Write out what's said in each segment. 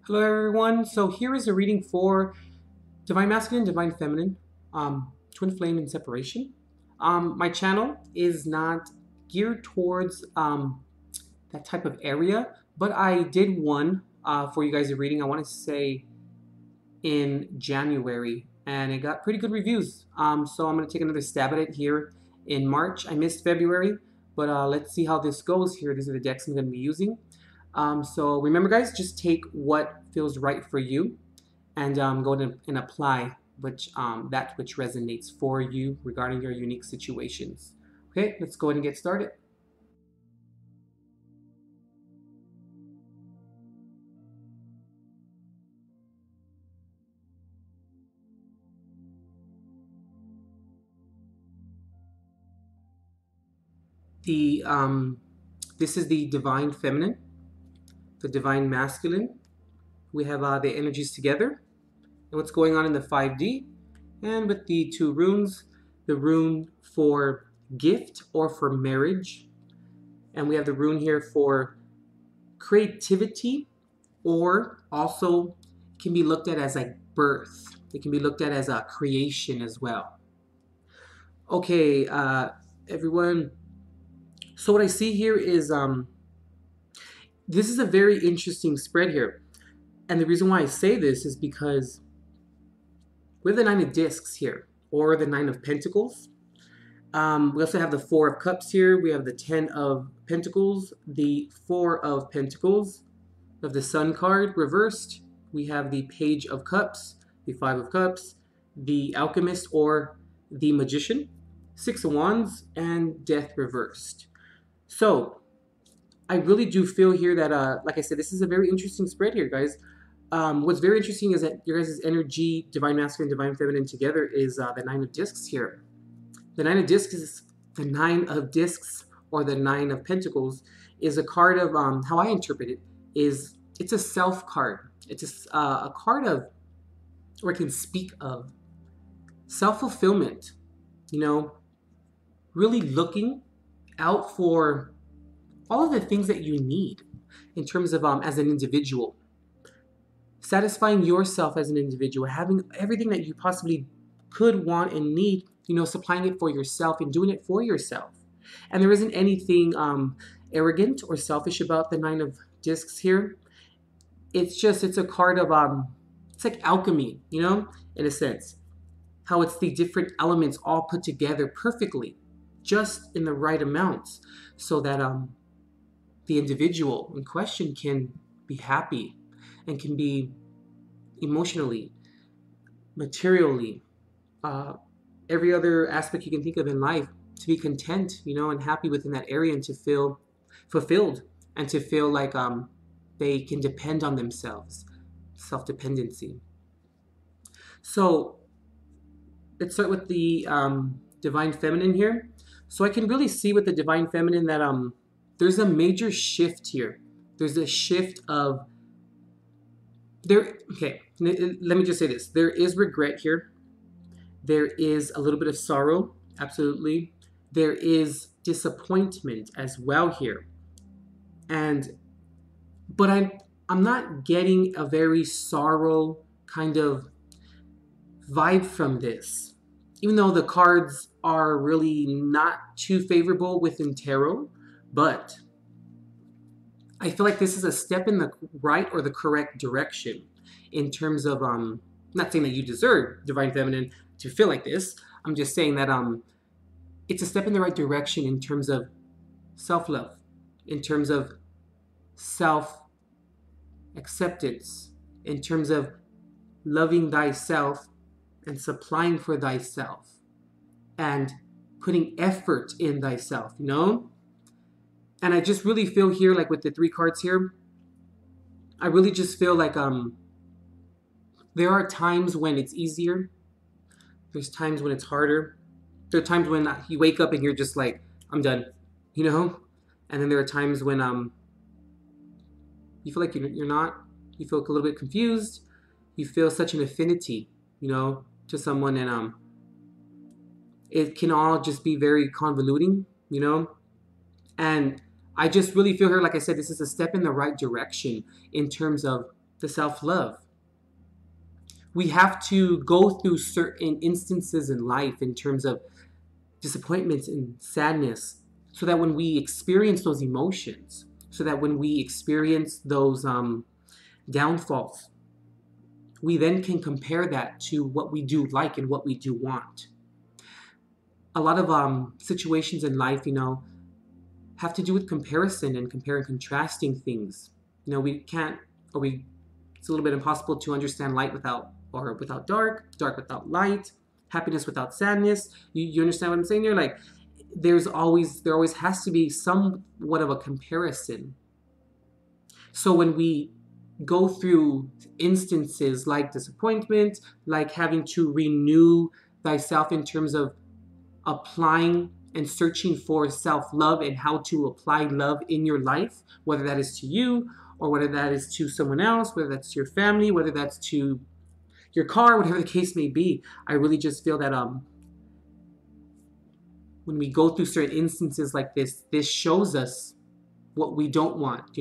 Hello everyone, so here is a reading for Divine Masculine, Divine Feminine, Twin Flame and Separation. My channel is not geared towards that type of area, but I did one for you guys a reading, I want to say in January, and it got pretty good reviews. So I'm going to take another stab at it here in March. I missed February, but let's see how this goes here. These are the decks I'm going to be using. So remember guys, just take what feels right for you and go ahead and apply that which resonates for you regarding your unique situations. Okay, let's go ahead and get started. This is the Divine Feminine, the Divine Masculine. We have the energies together and what's going on in the 5D, and with the two runes, the rune for gift or for marriage, and we have the rune here for creativity, or also can be looked at as like birth. It can be looked at as a creation as well. Okay, everyone. So what I see here is this is a very interesting spread here. And the reason why I say this is because we have the 9 of discs here, or the 9 of pentacles. We also have the 4 of cups here. We have the 10 of pentacles, the 4 of pentacles. We have the sun card reversed. We have the page of cups, the 5 of cups, the alchemist or the magician, 6 of wands, and death reversed. So I really do feel here that, like I said, this is a very interesting spread here, guys. What's very interesting is that your guys' energy, Divine Masculine, Divine Feminine together is the 9 of discs here. The 9 of discs is the 9 of discs, or the 9 of pentacles, is a card of, how I interpret it, is it's a self card. It's a card of, or it can speak of, self-fulfillment, you know, really looking out for all of the things that you need in terms of as an individual, satisfying yourself as an individual, having everything that you possibly could want and need, you know, supplying it for yourself and doing it for yourself. And there isn't anything arrogant or selfish about the 9 of discs here. It's a card of it's like alchemy, you know, in a sense, how it's the different elements all put together perfectly, just in the right amounts, so that the individual in question can be happy and can be emotionally, materially, every other aspect you can think of in life, to be content, you know, and happy within that area, and to feel fulfilled, and to feel like they can depend on themselves, self-dependency. So let's start with the Divine Feminine here. So I can really see with the Divine Feminine that there's a major shift here. There's a shift of okay, let me just say this. There is regret here. There is a little bit of sorrow, absolutely. There is disappointment as well here. But I'm not getting a very sorrow kind of vibe from this. Even though the cards are really not too favorable within tarot, but I feel like this is a step in the right or the correct direction in terms of, I'm not saying that you deserve, Divine Feminine, to feel like this. I'm just saying that it's a step in the right direction in terms of self-love, in terms of self-acceptance, in terms of loving thyself and supplying for thyself and putting effort in thyself, you know? And I just really feel here, like with the 3 cards here, I really just feel like there are times when it's easier. There's times when it's harder. There are times when you wake up and you're just like, I'm done, you know? And then there are times when you feel like you're not. You feel a little bit confused. You feel such an affinity, you know, to someone, and it can all just be very convoluting, you know? And I just really feel here, like I said, this is a step in the right direction in terms of the self-love. We have to go through certain instances in life in terms of disappointments and sadness, so that when we experience those emotions, so that when we experience those downfalls, we then can compare that to what we do like and what we do want. A lot of situations in life, have to do with comparison and comparing, contrasting things. We can't, or we, it's a little bit impossible to understand light without dark, dark without light, happiness without sadness. You understand what I'm saying there? Like, there always has to be somewhat of a comparison. So when we go through instances like disappointment, like having to renew thyself in terms of applying and searching for self-love and how to apply love in your life, whether that is to you or whether that is to someone else, whether that's to your family, whether that's to your car, whatever the case may be. I really just feel that when we go through certain instances like this shows us what we don't want,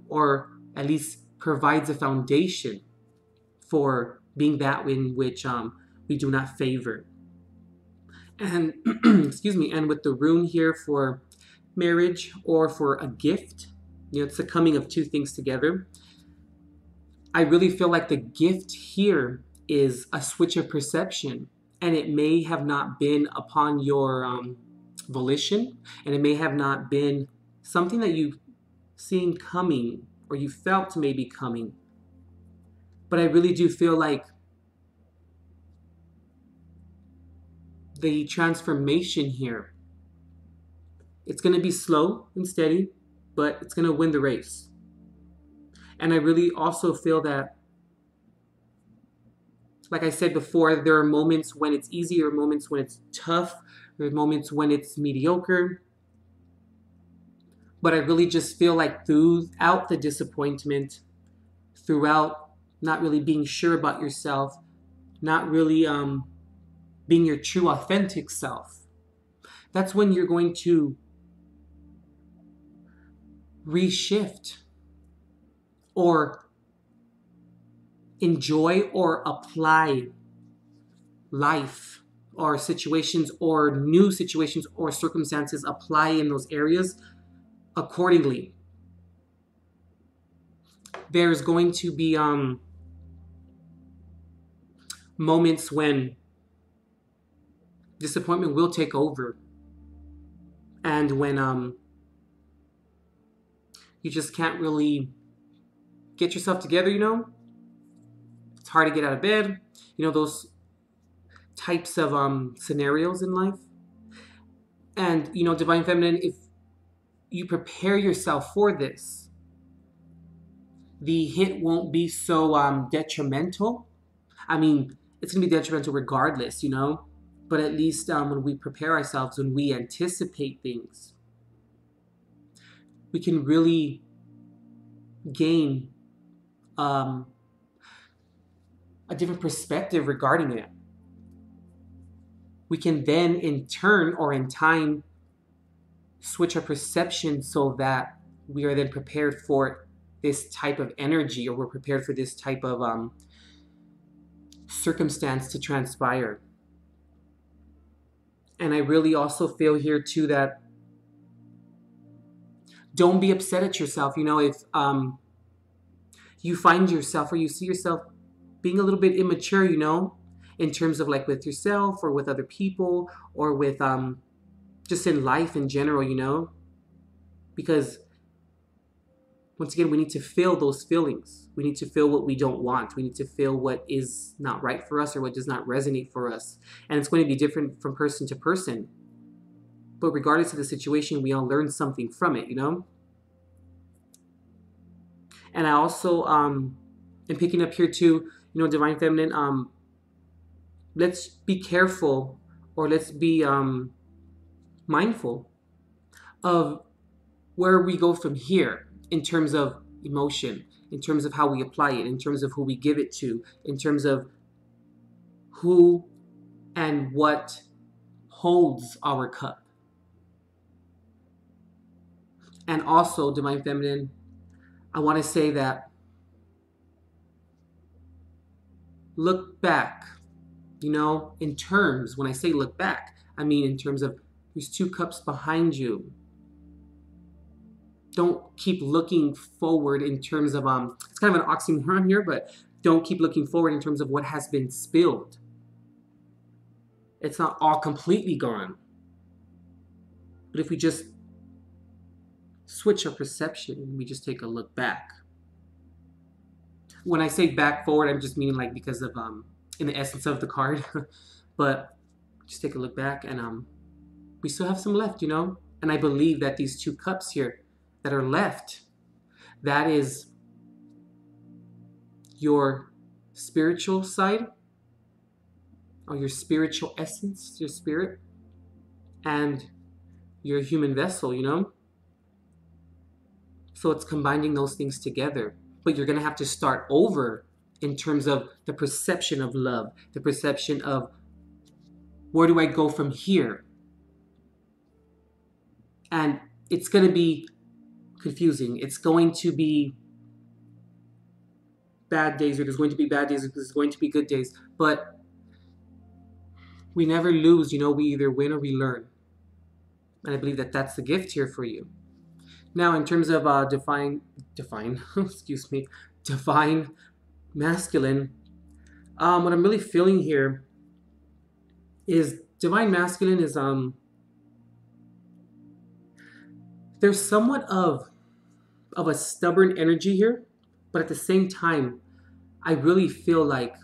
or at least provides a foundation for being that in which we do not favor. And excuse me, and with the rune here for marriage or for a gift, it's the coming of two things together. I really feel like the gift here is a switch of perception, and it may have not been upon your volition, and it may have not been something that you've seen coming or you felt maybe coming. But I really do feel like the transformation here, it's going to be slow and steady, but it's going to win the race. And I really also feel that, like I said before, there are moments when it's easy, or moments when it's tough, there are moments when it's mediocre. But I really just feel like throughout the disappointment, throughout not really being sure about yourself, not really being your true authentic self, that's when you're going to reshift or enjoy or apply life or situations or new situations or circumstances, apply in those areas accordingly. There's going to be moments when disappointment will take over, and when you just can't really get yourself together, it's hard to get out of bed, those types of scenarios in life. And Divine Feminine, if you prepare yourself for this, the hit won't be so detrimental. I mean, it's going to be detrimental regardless, but at least when we prepare ourselves, when we anticipate things, we can really gain a different perspective regarding it. We can then in turn or in time switch our perception so that we are then prepared for this type of energy, or we're prepared for this type of circumstance to transpire. And I really also feel here too that don't be upset at yourself. If you find yourself or you see yourself being a little bit immature, in terms of like with yourself or with other people or with just in life in general, because once again, we need to feel those feelings. We need to feel what we don't want. We need to feel what is not right for us or what does not resonate for us. And it's going to be different from person to person. But regardless of the situation, we all learn something from it, And I also am picking up here too, Divine Feminine, let's be careful, or let's be mindful of where we go from here in terms of emotion, in terms of how we apply it, in terms of who we give it to, in terms of who and what holds our cup. And also, Divine Feminine, I want to say that look back, you know, in terms, when I say look back, I mean in terms of there's two cups behind you. Don't keep looking forward in terms of, it's kind of an oxymoron here, but don't keep looking forward in terms of what has been spilled. It's not all completely gone. But if we just switch our perception and we just take a look back. When I say back forward, I'm just meaning like because of, in the essence of the card. But just take a look back and we still have some left, you know? And I believe that these two cups here that are left, that is your spiritual side, or your spiritual essence, your spirit, and your human vessel, you know? So it's combining those things together. But you're going to have to start over in terms of the perception of love, the perception of where do I go from here? And it's going to be confusing. It's going to be bad days, or there's going to be bad days, or there's going to be good days. But we never lose, you know, we either win or we learn. And I believe that that's the gift here for you. Now, in terms of excuse me, divine masculine, what I'm really feeling here is divine masculine is, there's somewhat of a stubborn energy here, but at the same time, I really feel like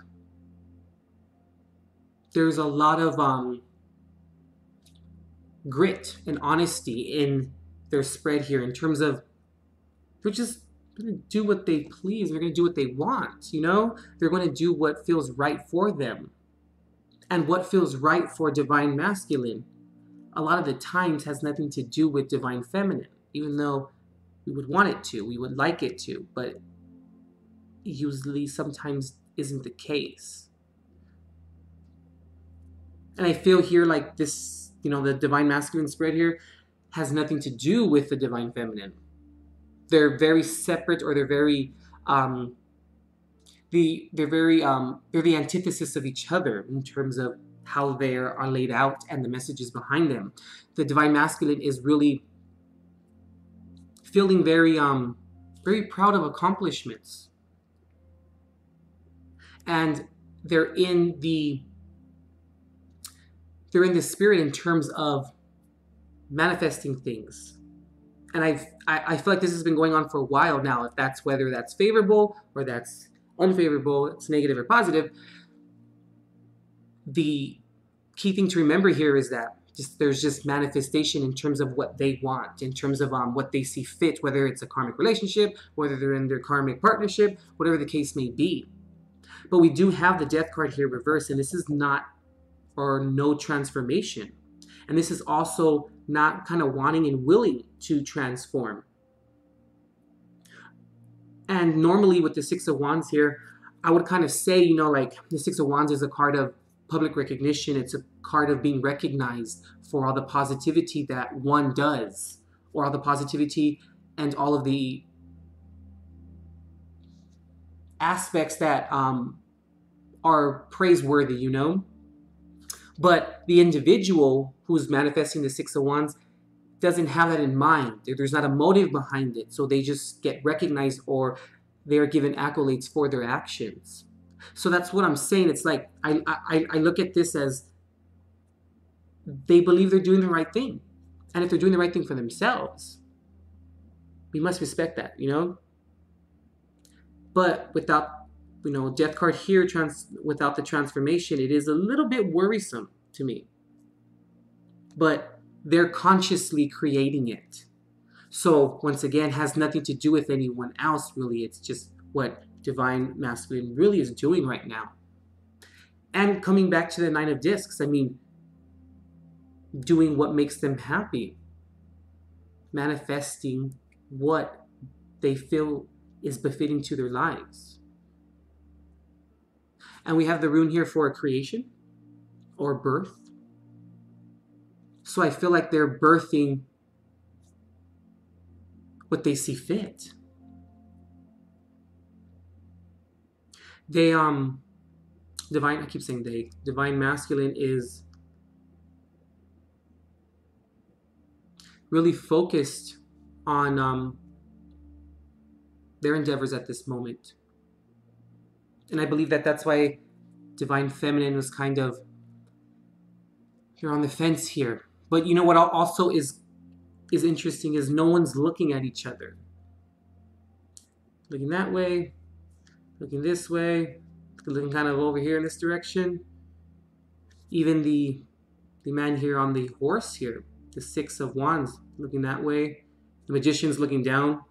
there's a lot of grit and honesty in their spread here in terms of they're just going to do what they please. They're going to do what they want, you know? They're going to do what feels right for them. And what feels right for divine masculine a lot of the times has nothing to do with divine feminine, even though we would want it to, we would like it to, but usually sometimes isn't the case. And I feel here like this, you know, the divine masculine spread here has nothing to do with the divine feminine. They're very separate, or they're very they're the antithesis of each other in terms of how they are laid out and the messages behind them. The divine masculine is really feeling very very proud of accomplishments, and they're in the spirit in terms of manifesting things. And I feel like this has been going on for a while now. If that's whether that's favorable or that's unfavorable, it's negative or positive. The key thing to remember here is that there's just manifestation in terms of what they want, in terms of what they see fit, whether it's a karmic relationship, whether they're in their karmic partnership, whatever the case may be. But we do have the death card here reversed, and this is not or no transformation. And this is also not kind of wanting and willing to transform. And normally with the Six of Wands here, I would kind of say, you know, like the Six of Wands is a card of public recognition. It's a card of being recognized for all the positivity that one does, or all the positivity and all of the aspects that are praiseworthy, you know. But the individual who's manifesting the Six of Wands doesn't have that in mind. There's not a motive behind it. So they just get recognized, or they're given accolades for their actions. So that's what I'm saying. It's like, I look at this as they believe they're doing the right thing. And if they're doing the right thing for themselves, we must respect that, you know? But without, you know, death card here, without the transformation, it is a little bit worrisome to me. But they're consciously creating it. So once again, has nothing to do with anyone else, really. It's just what divine masculine really is doing right now. And coming back to the Nine of Discs, I mean, doing what makes them happy. Manifesting what they feel is befitting to their lives. And we have the rune here for creation or birth. So I feel like they're birthing what they see fit. They divine, I keep saying they, divine masculine is really focused on their endeavors at this moment. And I believe that that's why divine feminine was kind of, you're on the fence here. But you know what also is interesting is no one's looking at each other. Looking that way, looking this way, looking kind of over here in this direction. Even the man here on the horse here, the Six of Wands, looking that way. The Magician's looking down.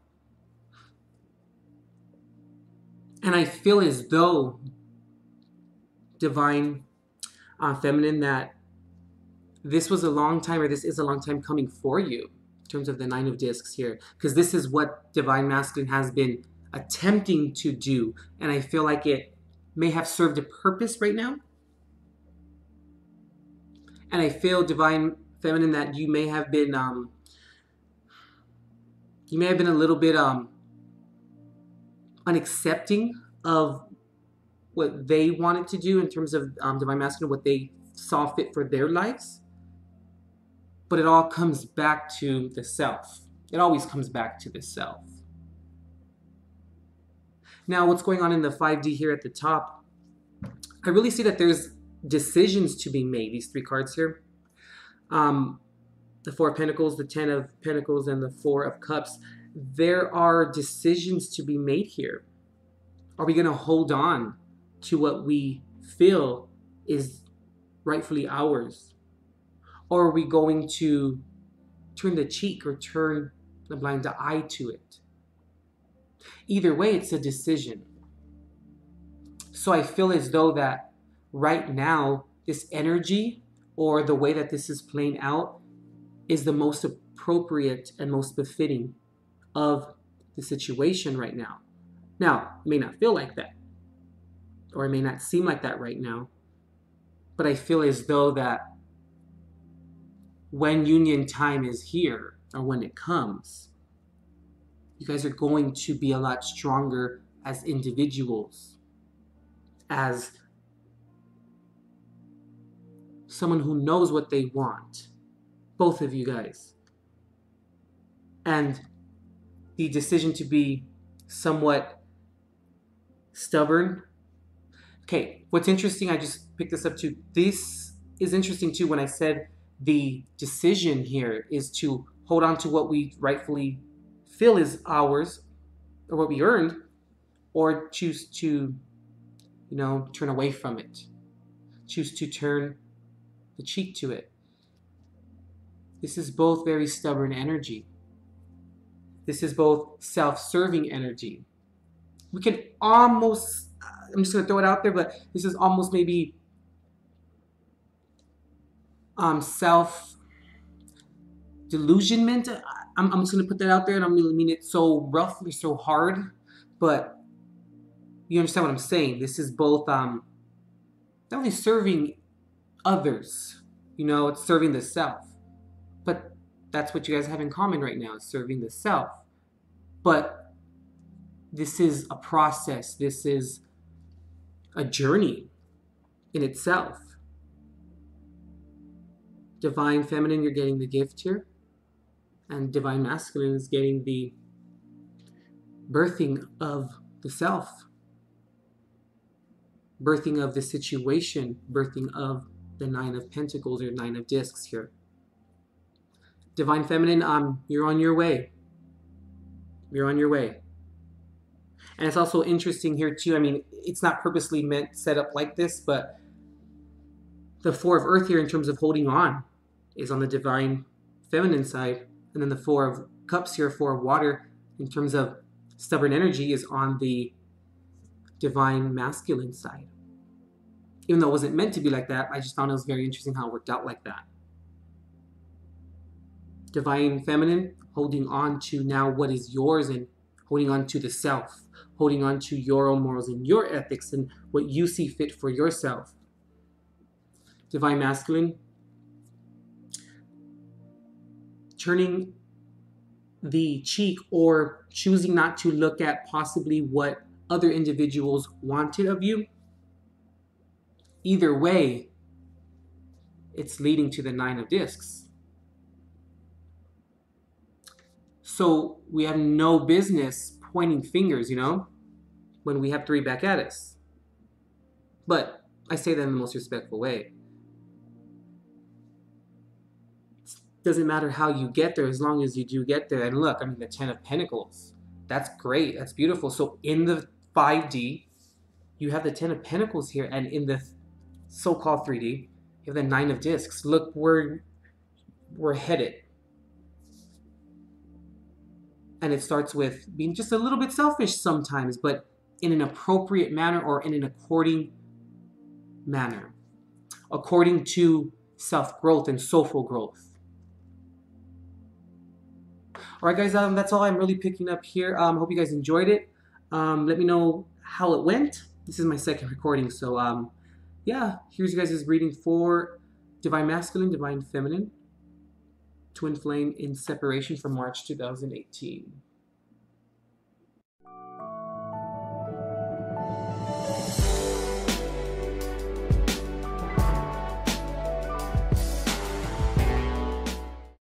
And I feel as though divine feminine, that this was a long time, or this is a long time coming for you in terms of the Nine of Discs here, because this is what divine masculine has been attempting to do, and I feel like it may have served a purpose right now. And I feel divine feminine that you may have been a little bit unaccepting of what they wanted to do in terms of divine masculine, what they saw fit for their lives. But it all comes back to the self. It always comes back to the self. Now, what's going on in the 5D here at the top, I really see that there's decisions to be made, these three cards here. The Four of Pentacles, the Ten of Pentacles, and the Four of Cups. There are decisions to be made here. Are we going to hold on to what we feel is rightfully ours? Or are we going to turn the cheek or turn the blind eye to it? Either way, it's a decision. So I feel as though that right now, this energy or the way that this is playing out is the most appropriate and most befitting of the situation right now. Now, it may not feel like that, or it may not seem like that right now, but I feel as though that when union time is here, or when it comes, you guys are going to be a lot stronger as individuals, as someone who knows what they want, both of you guys. And the decision to be somewhat stubborn. Okay, what's interesting, I just picked this up too. This is interesting too when I said the decision here is to hold on to what we rightfully feel is ours, or what we earned, or choose to, turn away from it. Choose to turn the cheek to it. This is both very stubborn energy. This is both self-serving energy. We can almost, I'm just going to throw it out there, but this is almost maybe self-delusionment. I'm just going to put that out there, and I don't really mean it so roughly, so hard, but you understand what I'm saying. This is both not only serving others, it's serving the self. But that's what you guys have in common right now, is serving the self. But this is a process. This is a journey in itself. Divine feminine, you're getting the gift here. And divine masculine is getting the birthing of the self. Birthing of the situation. Birthing of the Nine of Pentacles or Nine of Discs here. Divine feminine, you're on your way. You're on your way. And it's also interesting here too. I mean, it's not purposely set up like this, but the Four of Earth here in terms of holding on is on the divine feminine side. And then the Four of Cups here, Four of Water, in terms of stubborn energy, is on the divine masculine side. Even though it wasn't meant to be like that, I just found it was very interesting how it worked out like that. Divine feminine, holding on to now what is yours and holding on to the self, holding on to your own morals and your ethics and what you see fit for yourself. Divine masculine, turning the cheek or choosing not to look at possibly what other individuals wanted of you Either way, it's leading to the 9 of discs. So we have no business pointing fingers, you know, when we have 3 back at us. But I say that in the most respectful way. Doesn't matter how you get there as long as you do get there. And look, I mean, the 10 of Pentacles. That's great. That's beautiful. So in the 5D, you have the 10 of Pentacles here. And in the so-called 3D, you have the 9 of discs. Look where we're headed. And it starts with being just a little bit selfish sometimes, but in an appropriate manner or in an according manner. According to self-growth and social growth. All right, guys, that's all I'm really picking up here. Hope you guys enjoyed it. Let me know how it went. This is my second recording, so yeah, here's you guys' reading for Divine Masculine, Divine Feminine, Twin Flame in Separation for March 2018.